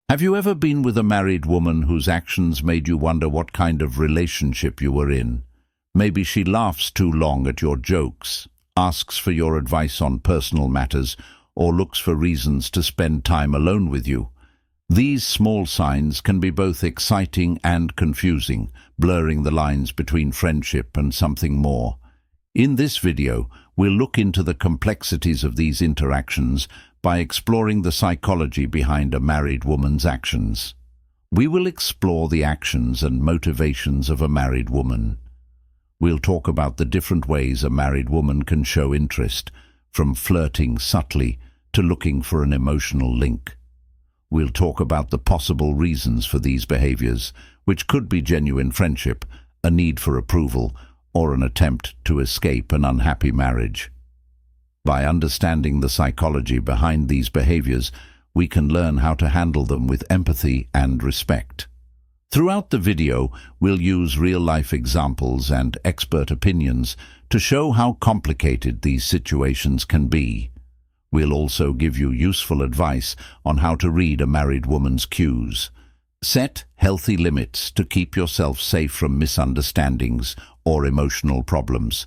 Have you ever been with a married woman whose actions made you wonder what kind of relationship you were in? Maybe she laughs too long at your jokes, asks for your advice on personal matters, or looks for reasons to spend time alone with you. These small signs can be both exciting and confusing, blurring the lines between friendship and something more. In this video, we'll look into the complexities of these interactions by exploring the psychology behind a married woman's actions. We will explore the actions and motivations of a married woman. We'll talk about the different ways a married woman can show interest, from flirting subtly to looking for an emotional link. We'll talk about the possible reasons for these behaviors, which could be genuine friendship, a need for approval, or an attempt to escape an unhappy marriage. By understanding the psychology behind these behaviors, we can learn how to handle them with empathy and respect. Throughout the video, we'll use real-life examples and expert opinions to show how complicated these situations can be. We'll also give you useful advice on how to read a married woman's cues. Set healthy limits to keep yourself safe from misunderstandings or emotional problems.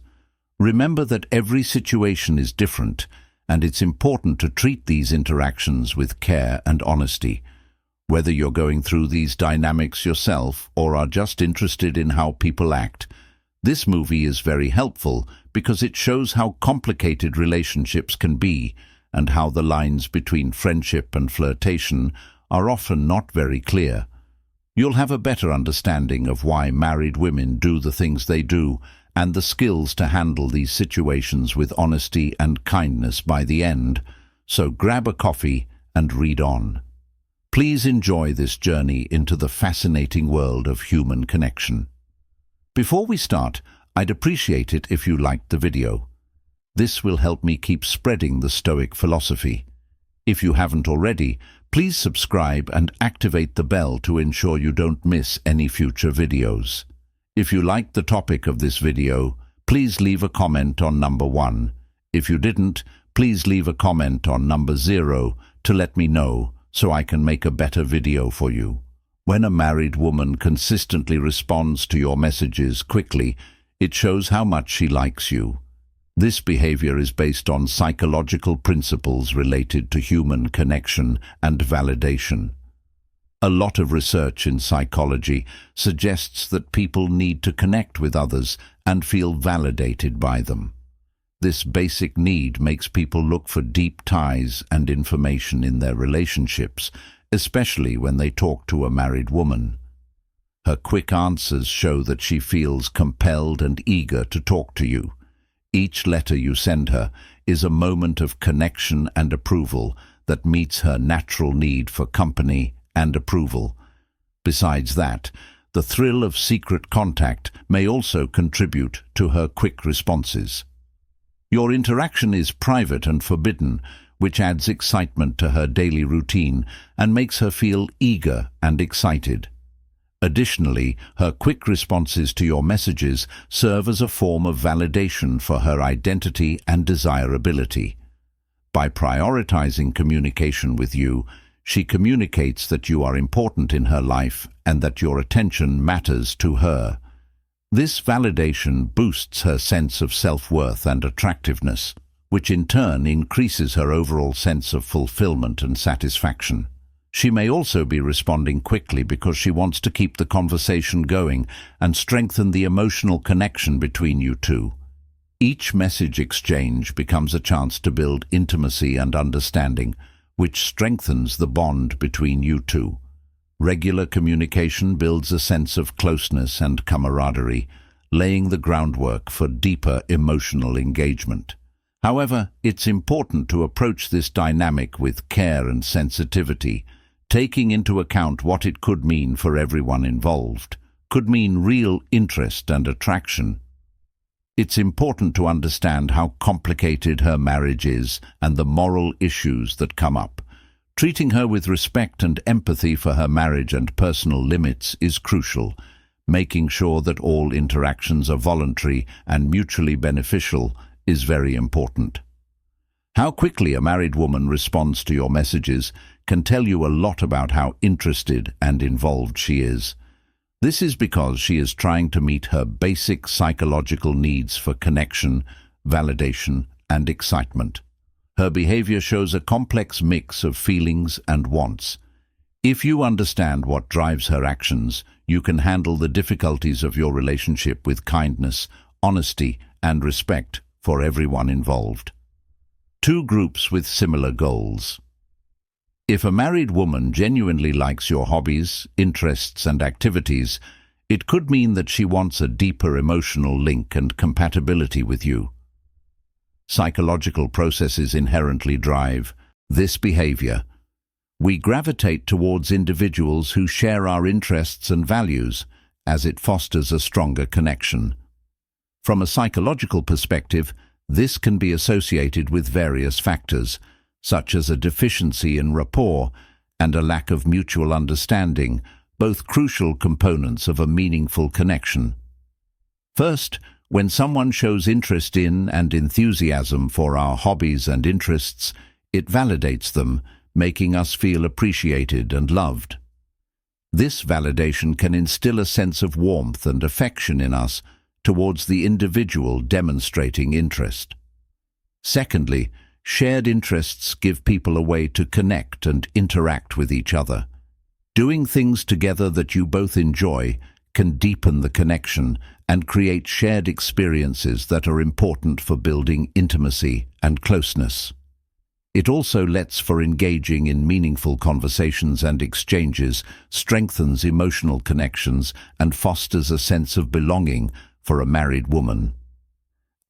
Remember that every situation is different, and it's important to treat these interactions with care and honesty. Whether you're going through these dynamics yourself or are just interested in how people act, this movie is very helpful because it shows how complicated relationships can be and how the lines between friendship and flirtation are often not very clear. You'll have a better understanding of why married women do the things they do and the skills to handle these situations with honesty and kindness by the end. So grab a coffee and read on. Please enjoy this journey into the fascinating world of human connection. Before we start, I'd appreciate it if you liked the video. This will help me keep spreading the Stoic philosophy. If you haven't already, please subscribe and activate the bell to ensure you don't miss any future videos. If you liked the topic of this video, please leave a comment on number 1. If you didn't, please leave a comment on number 0 to let me know so I can make a better video for you. When a married woman consistently responds to your messages quickly, it shows how much she likes you. This behavior is based on psychological principles related to human connection and validation. A lot of research in psychology suggests that people need to connect with others and feel validated by them. This basic need makes people look for deep ties and information in their relationships, especially when they talk to a married woman. Her quick answers show that she feels compelled and eager to talk to you. Each letter you send her is a moment of connection and approval that meets her natural need for company and approval. Besides that, the thrill of secret contact may also contribute to her quick responses. Your interaction is private and forbidden, which adds excitement to her daily routine and makes her feel eager and excited. Additionally, her quick responses to your messages serve as a form of validation for her identity and desirability. By prioritizing communication with you, she communicates that you are important in her life and that your attention matters to her. This validation boosts her sense of self-worth and attractiveness, which in turn increases her overall sense of fulfillment and satisfaction. She may also be responding quickly because she wants to keep the conversation going and strengthen the emotional connection between you two. Each message exchange becomes a chance to build intimacy and understanding, which strengthens the bond between you two. Regular communication builds a sense of closeness and camaraderie, laying the groundwork for deeper emotional engagement. However, it's important to approach this dynamic with care and sensitivity, taking into account what it could mean for everyone involved. Could mean real interest and attraction. It's important to understand how complicated her marriage is and the moral issues that come up. Treating her with respect and empathy for her marriage and personal limits is crucial. Making sure that all interactions are voluntary and mutually beneficial is very important. How quickly a married woman responds to your messages can tell you a lot about how interested and involved she is. This is because she is trying to meet her basic psychological needs for connection, validation, and excitement. Her behavior shows a complex mix of feelings and wants. If you understand what drives her actions, you can handle the difficulties of your relationship with kindness, honesty, and respect for everyone involved. Two groups with similar goals. If a married woman genuinely likes your hobbies, interests, and activities, it could mean that she wants a deeper emotional link and compatibility with you. Psychological processes inherently drive this behavior. We gravitate towards individuals who share our interests and values, as it fosters a stronger connection. From a psychological perspective, this can be associated with various factors, such as a deficiency in rapport and a lack of mutual understanding, both crucial components of a meaningful connection. First, when someone shows interest in and enthusiasm for our hobbies and interests, it validates them, making us feel appreciated and loved. This validation can instill a sense of warmth and affection in us towards the individual demonstrating interest. Secondly, shared interests give people a way to connect and interact with each other. Doing things together that you both enjoy can deepen the connection and create shared experiences that are important for building intimacy and closeness. It also lets for engaging in meaningful conversations and exchanges, strengthens emotional connections, and fosters a sense of belonging for a married woman.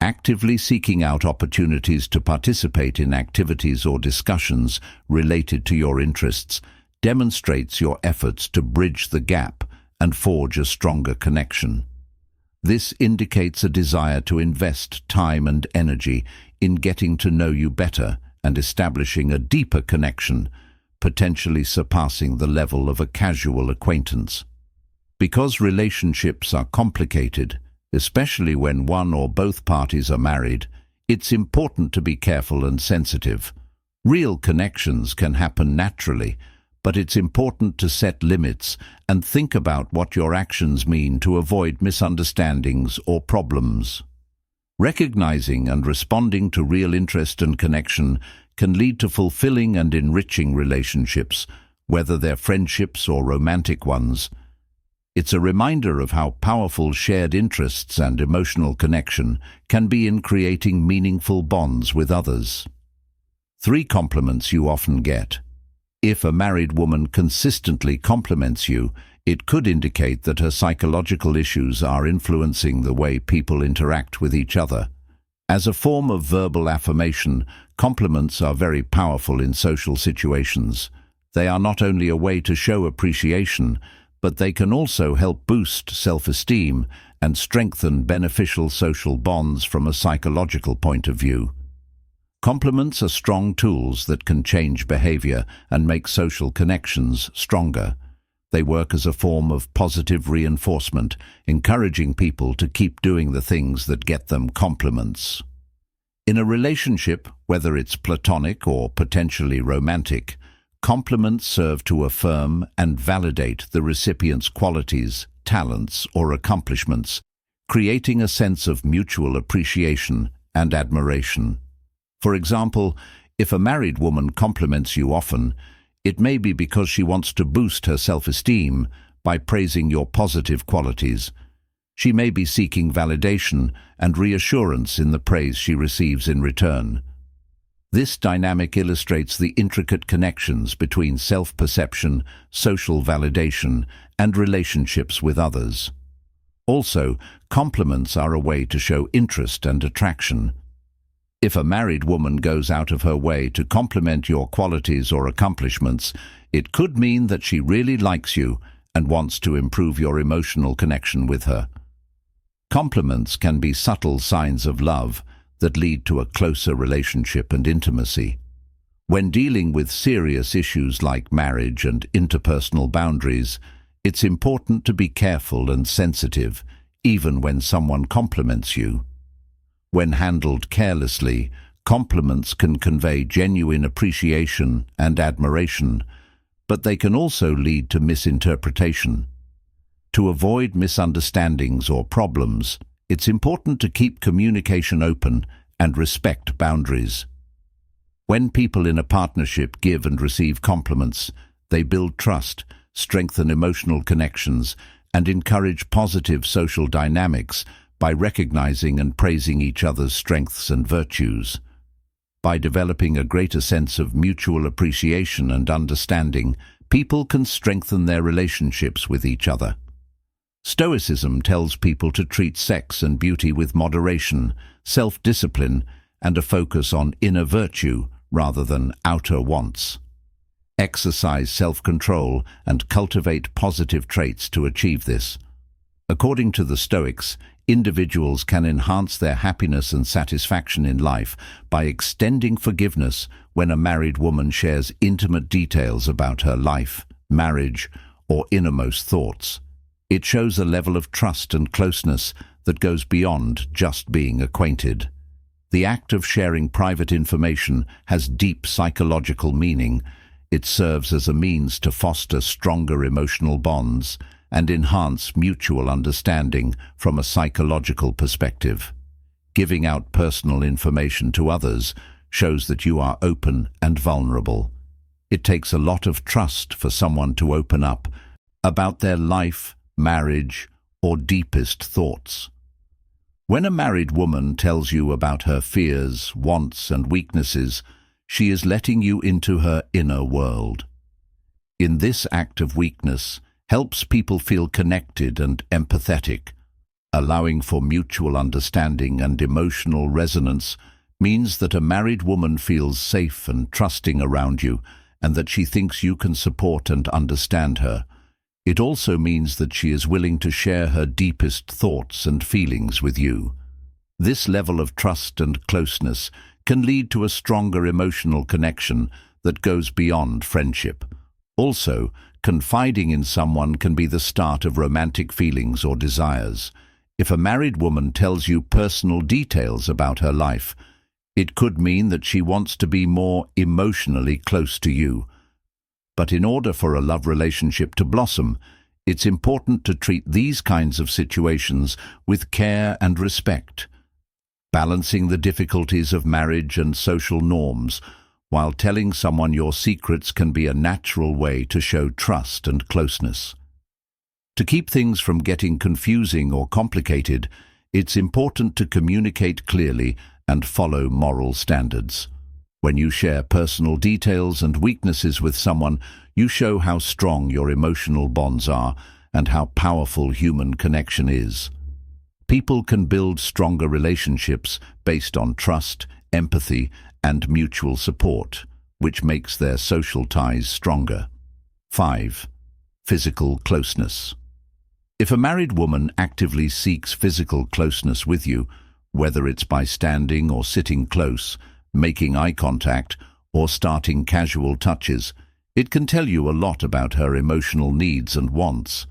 Actively seeking out opportunities to participate in activities or discussions related to your interests demonstrates your efforts to bridge the gap and forge a stronger connection. This indicates a desire to invest time and energy in getting to know you better and establishing a deeper connection, potentially surpassing the level of a casual acquaintance. Because relationships are complicated, especially when one or both parties are married, it's important to be careful and sensitive. Real connections can happen naturally, but it's important to set limits and think about what your actions mean to avoid misunderstandings or problems. Recognizing and responding to real interest and connection can lead to fulfilling and enriching relationships, whether they're friendships or romantic ones. It's a reminder of how powerful shared interests and emotional connection can be in creating meaningful bonds with others. 3 compliments you often get. If a married woman consistently compliments you, it could indicate that her psychological issues are influencing the way people interact with each other. As a form of verbal affirmation, compliments are very powerful in social situations. They are not only a way to show appreciation, but they can also help boost self-esteem and strengthen beneficial social bonds from a psychological point of view. Compliments are strong tools that can change behavior and make social connections stronger. They work as a form of positive reinforcement, encouraging people to keep doing the things that get them compliments. In a relationship, whether it's platonic or potentially romantic, compliments serve to affirm and validate the recipient's qualities, talents, or accomplishments, creating a sense of mutual appreciation and admiration. For example, if a married woman compliments you often, it may be because she wants to boost her self-esteem by praising your positive qualities. She may be seeking validation and reassurance in the praise she receives in return. This dynamic illustrates the intricate connections between self-perception, social validation, and relationships with others. Also, compliments are a way to show interest and attraction. If a married woman goes out of her way to compliment your qualities or accomplishments, it could mean that she really likes you and wants to improve your emotional connection with her. Compliments can be subtle signs of love that lead to a closer relationship and intimacy. When dealing with serious issues like marriage and interpersonal boundaries, it's important to be careful and sensitive, even when someone compliments you. When handled carelessly, Compliments can convey genuine appreciation and admiration, but they can also lead to misinterpretation. To avoid misunderstandings or problems, it's important to keep communication open and respect boundaries. When people in a partnership give and receive compliments, they build trust, strengthen emotional connections, and encourage positive social dynamics by recognizing and praising each other's strengths and virtues. By developing a greater sense of mutual appreciation and understanding, people can strengthen their relationships with each other. Stoicism tells people to treat sex and beauty with moderation, self-discipline, and a focus on inner virtue rather than outer wants. Exercise self-control and cultivate positive traits to achieve this. According to the Stoics, individuals can enhance their happiness and satisfaction in life by extending forgiveness when a married woman shares intimate details about her life, marriage, or innermost thoughts. It shows a level of trust and closeness that goes beyond just being acquainted. The act of sharing private information has deep psychological meaning. It serves as a means to foster stronger emotional bonds and enhance mutual understanding from a psychological perspective. Giving out personal information to others shows that you are open and vulnerable. It takes a lot of trust for someone to open up about their life, marriage, or deepest thoughts. When a married woman tells you about her fears, wants, and weaknesses, she is letting you into her inner world. In this act of weakness, helps people feel connected and empathetic. Allowing for mutual understanding and emotional resonance means that a married woman feels safe and trusting around you and that she thinks you can support and understand her. It also means that she is willing to share her deepest thoughts and feelings with you. This level of trust and closeness can lead to a stronger emotional connection that goes beyond friendship. Also, confiding in someone can be the start of romantic feelings or desires. If a married woman tells you personal details about her life, it could mean that she wants to be more emotionally close to you. But in order for a love relationship to blossom, it's important to treat these kinds of situations with care and respect. Balancing the difficulties of marriage and social norms while telling someone your secrets can be a natural way to show trust and closeness. To keep things from getting confusing or complicated, it's important to communicate clearly and follow moral standards. When you share personal details and weaknesses with someone, you show how strong your emotional bonds are and how powerful human connection is. People can build stronger relationships based on trust, empathy, and mutual support, which makes their social ties stronger. 5. Physical closeness. If a married woman actively seeks physical closeness with you, whether it's by standing or sitting close, making eye contact, or starting casual touches, it can tell you a lot about her emotional needs and wants.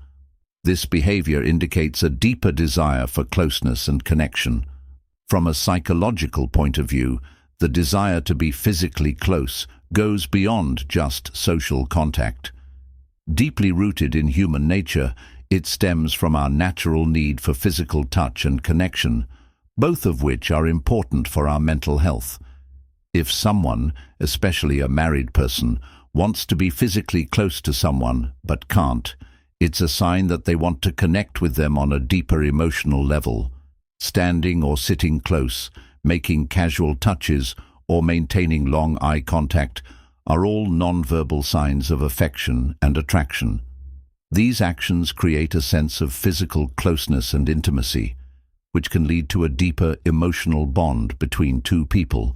This behavior indicates a deeper desire for closeness and connection. From a psychological point of view, the desire to be physically close goes beyond just social contact. Deeply rooted in human nature, it stems from our natural need for physical touch and connection, both of which are important for our mental health. If someone, especially a married person, wants to be physically close to someone but can't, it's a sign that they want to connect with them on a deeper emotional level. Standing or sitting close, making casual touches, or maintaining long eye contact are all non-verbal signs of affection and attraction. These actions create a sense of physical closeness and intimacy, which can lead to a deeper emotional bond between two people.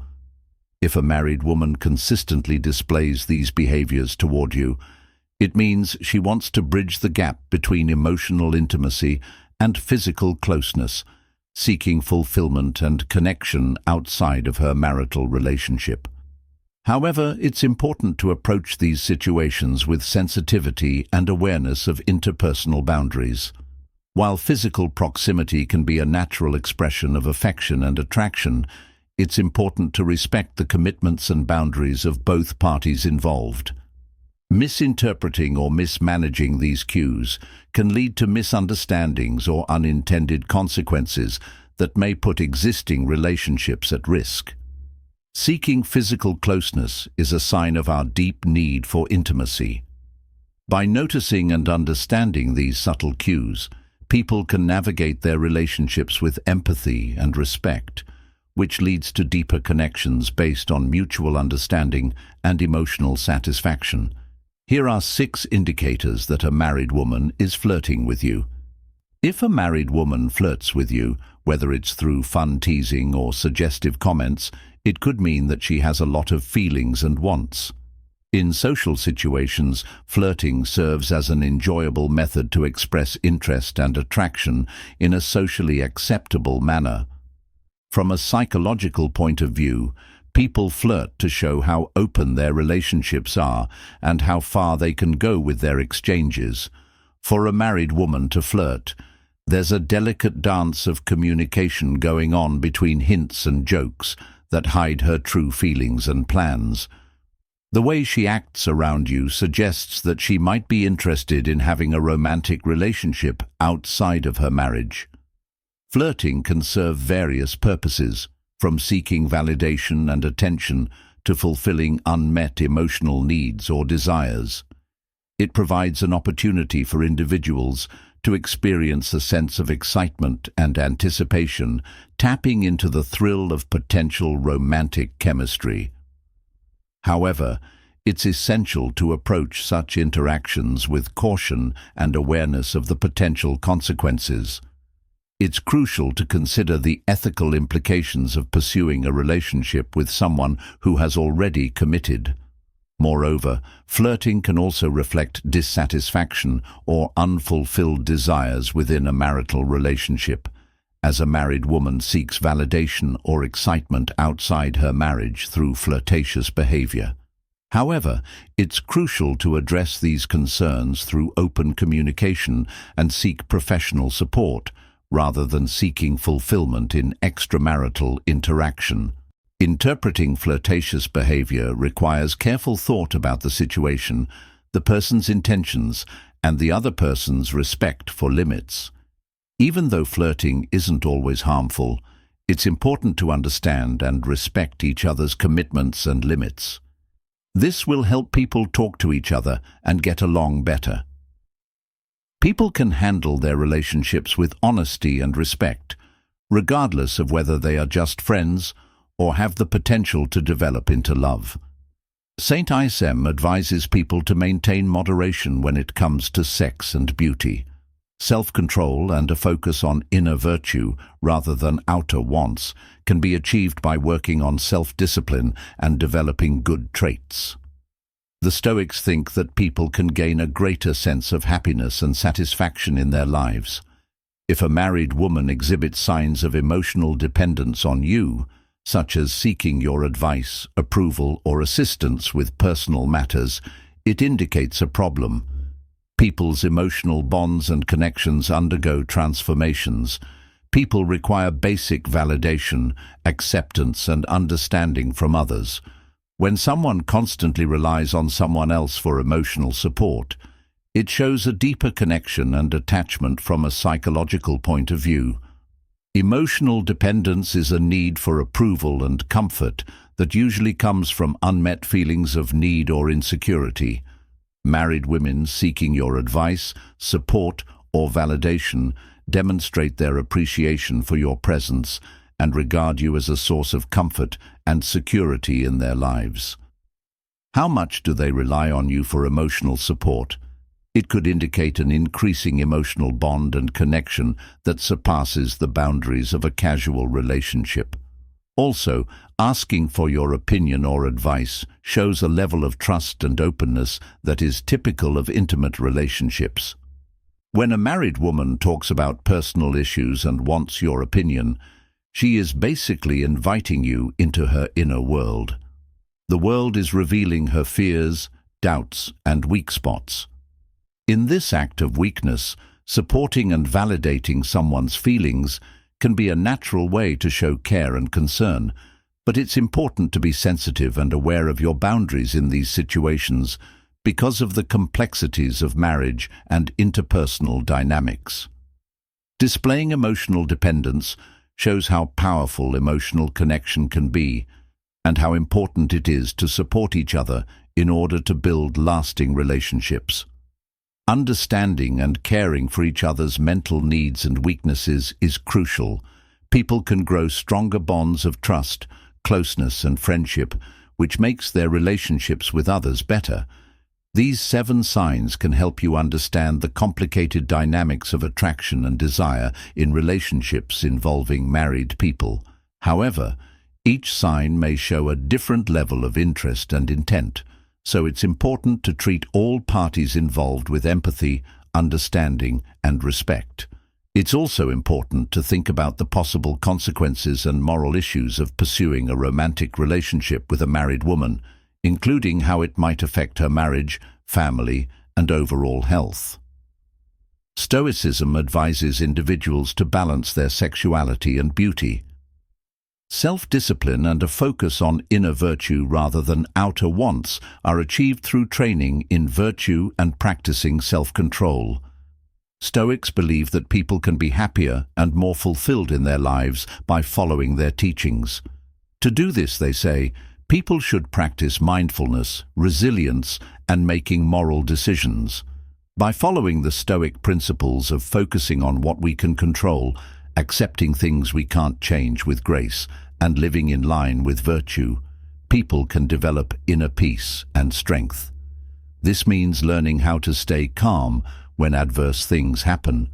If a married woman consistently displays these behaviors toward you, it means she wants to bridge the gap between emotional intimacy and physical closeness, seeking fulfillment and connection outside of her marital relationship. However, it's important to approach these situations with sensitivity and awareness of interpersonal boundaries. While physical proximity can be a natural expression of affection and attraction, it's important to respect the commitments and boundaries of both parties involved. Misinterpreting or mismanaging these cues can lead to misunderstandings or unintended consequences that may put existing relationships at risk. Seeking physical closeness is a sign of our deep need for intimacy. By noticing and understanding these subtle cues, people can navigate their relationships with empathy and respect, which leads to deeper connections based on mutual understanding and emotional satisfaction. Here are 6 indicators that a married woman is flirting with you. If a married woman flirts with you, whether it's through fun teasing or suggestive comments, it could mean that she has a lot of feelings and wants. In social situations, flirting serves as an enjoyable method to express interest and attraction in a socially acceptable manner. From a psychological point of view, people flirt to show how open their relationships are and how far they can go with their exchanges. For a married woman to flirt, there's a delicate dance of communication going on between hints and jokes that hide her true feelings and plans. The way she acts around you suggests that she might be interested in having a romantic relationship outside of her marriage. Flirting can serve various purposes, from seeking validation and attention to fulfilling unmet emotional needs or desires. It provides an opportunity for individuals to experience a sense of excitement and anticipation, tapping into the thrill of potential romantic chemistry. However, it's essential to approach such interactions with caution and awareness of the potential consequences. It's crucial to consider the ethical implications of pursuing a relationship with someone who has already committed. Moreover, flirting can also reflect dissatisfaction or unfulfilled desires within a marital relationship, as a married woman seeks validation or excitement outside her marriage through flirtatious behavior. However, it's crucial to address these concerns through open communication and seek professional support, rather than seeking fulfillment in extramarital interaction. Interpreting flirtatious behavior requires careful thought about the situation, the person's intentions, and the other person's respect for limits. Even though flirting isn't always harmful, it's important to understand and respect each other's commitments and limits. This will help people talk to each other and get along better. People can handle their relationships with honesty and respect, regardless of whether they are just friends or have the potential to develop into love. St. Ism advises people to maintain moderation when it comes to sex and beauty. Self-control and a focus on inner virtue rather than outer wants can be achieved by working on self-discipline and developing good traits. The Stoics think that people can gain a greater sense of happiness and satisfaction in their lives. If a married woman exhibits signs of emotional dependence on you, such as seeking your advice, approval, or assistance with personal matters, it indicates a problem. People's emotional bonds and connections undergo transformations. People require basic validation, acceptance, and understanding from others. When someone constantly relies on someone else for emotional support, it shows a deeper connection and attachment from a psychological point of view. Emotional dependence is a need for approval and comfort that usually comes from unmet feelings of need or insecurity. Married women seeking your advice, support, or validation demonstrate their appreciation for your presence and regard you as a source of comfort and security in their lives. How much do they rely on you for emotional support? It could indicate an increasing emotional bond and connection that surpasses the boundaries of a casual relationship. Also, asking for your opinion or advice shows a level of trust and openness that is typical of intimate relationships. When a married woman talks about personal issues and wants your opinion, she is basically inviting you into her inner world. The world is revealing her fears, doubts, and weak spots. In this act of weakness, supporting and validating someone's feelings can be a natural way to show care and concern, But it's important to be sensitive and aware of your boundaries in these situations because of the complexities of marriage and interpersonal dynamics. Displaying emotional dependence shows how powerful emotional connection can be and how important it is to support each other in order to build lasting relationships. Understanding and caring for each other's mental needs and weaknesses is crucial. People can grow stronger bonds of trust, closeness, and friendship, which makes their relationships with others better. These 7 signs can help you understand the complicated dynamics of attraction and desire in relationships involving married people. However, each sign may show a different level of interest and intent, so it's important to treat all parties involved with empathy, understanding, and respect. It's also important to think about the possible consequences and moral issues of pursuing a romantic relationship with a married woman, including how it might affect her marriage, family, and overall health. Stoicism advises individuals to balance their sexuality and beauty. Self-discipline and a focus on inner virtue rather than outer wants are achieved through training in virtue and practicing self-control. Stoics believe that people can be happier and more fulfilled in their lives by following their teachings. To do this, they say, people should practice mindfulness, resilience, and making moral decisions. By following the Stoic principles of focusing on what we can control, accepting things we can't change with grace, and living in line with virtue, people can develop inner peace and strength. This means learning how to stay calm when adverse things happen,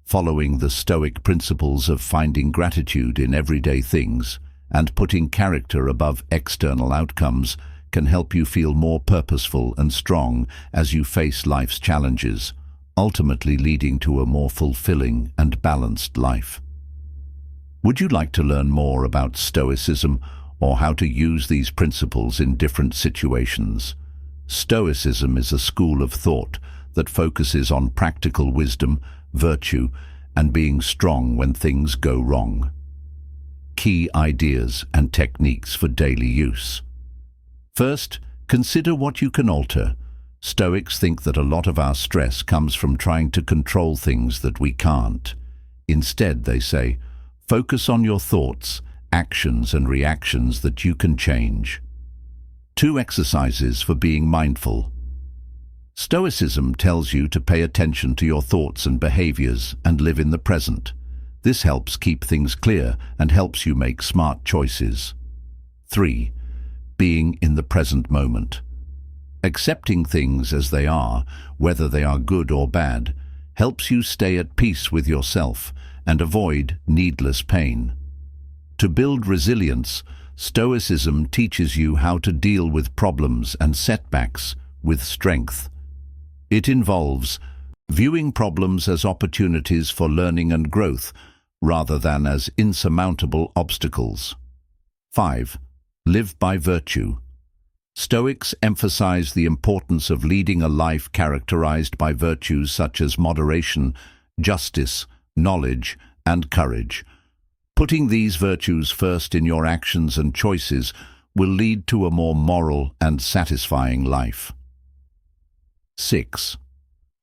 following the Stoic principles of finding gratitude in everyday things, and putting character above external outcomes can help you feel more purposeful and strong as you face life's challenges, ultimately leading to a more fulfilling and balanced life. Would you like to learn more about Stoicism or how to use these principles in different situations? Stoicism is a school of thought that focuses on practical wisdom, virtue, and being strong when things go wrong. Key ideas and techniques for daily use. First, consider what you can alter. Stoics think that a lot of our stress comes from trying to control things that we can't. Instead, they say, focus on your thoughts, actions, and reactions that you can change. 2 exercises for being mindful. Stoicism tells you to pay attention to your thoughts and behaviors and live in the present. This helps keep things clear and helps you make smart choices. 3. Being in the present moment. Accepting things as they are, whether they are good or bad, helps you stay at peace with yourself and avoid needless pain. To build resilience, Stoicism teaches you how to deal with problems and setbacks with strength. It involves viewing problems as opportunities for learning and growth rather than as insurmountable obstacles. 5. Live by virtue. Stoics emphasize the importance of leading a life characterized by virtues such as moderation, justice, knowledge, and courage. Putting these virtues first in your actions and choices will lead to a more moral and satisfying life. 6.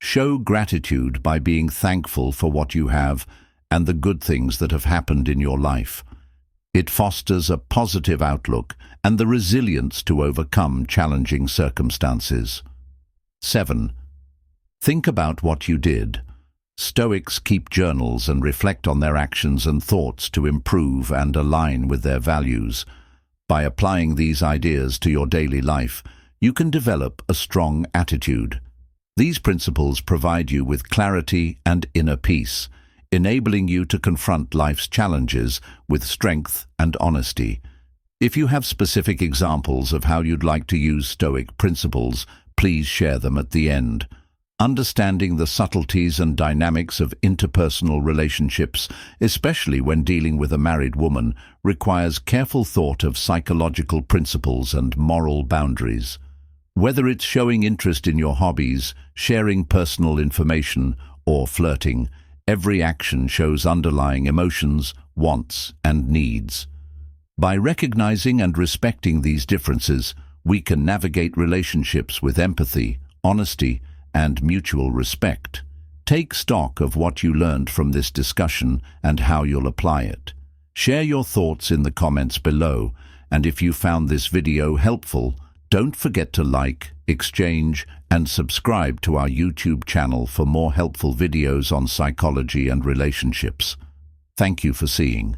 Show gratitude by being thankful for what you have and the good things that have happened in your life. It fosters a positive outlook and the resilience to overcome challenging circumstances. 7. Think about what you did. Stoics keep journals and reflect on their actions and thoughts to improve and align with their values. By applying these ideas to your daily life, you can develop a strong attitude. These principles provide you with clarity and inner peace, enabling you to confront life's challenges with strength and honesty. If you have specific examples of how you'd like to use Stoic principles, please share them at the end. Understanding the subtleties and dynamics of interpersonal relationships, especially when dealing with a married woman, requires careful thought of psychological principles and moral boundaries. Whether it's showing interest in your hobbies, sharing personal information, or flirting, every action shows underlying emotions, wants, and needs. By recognizing and respecting these differences, we can navigate relationships with empathy, honesty, and mutual respect. Take stock of what you learned from this discussion and how you'll apply it. Share your thoughts in the comments below, and if you found this video helpful, don't forget to like, exchange, and subscribe to our YouTube channel for more helpful videos on psychology and relationships. Thank you for seeing.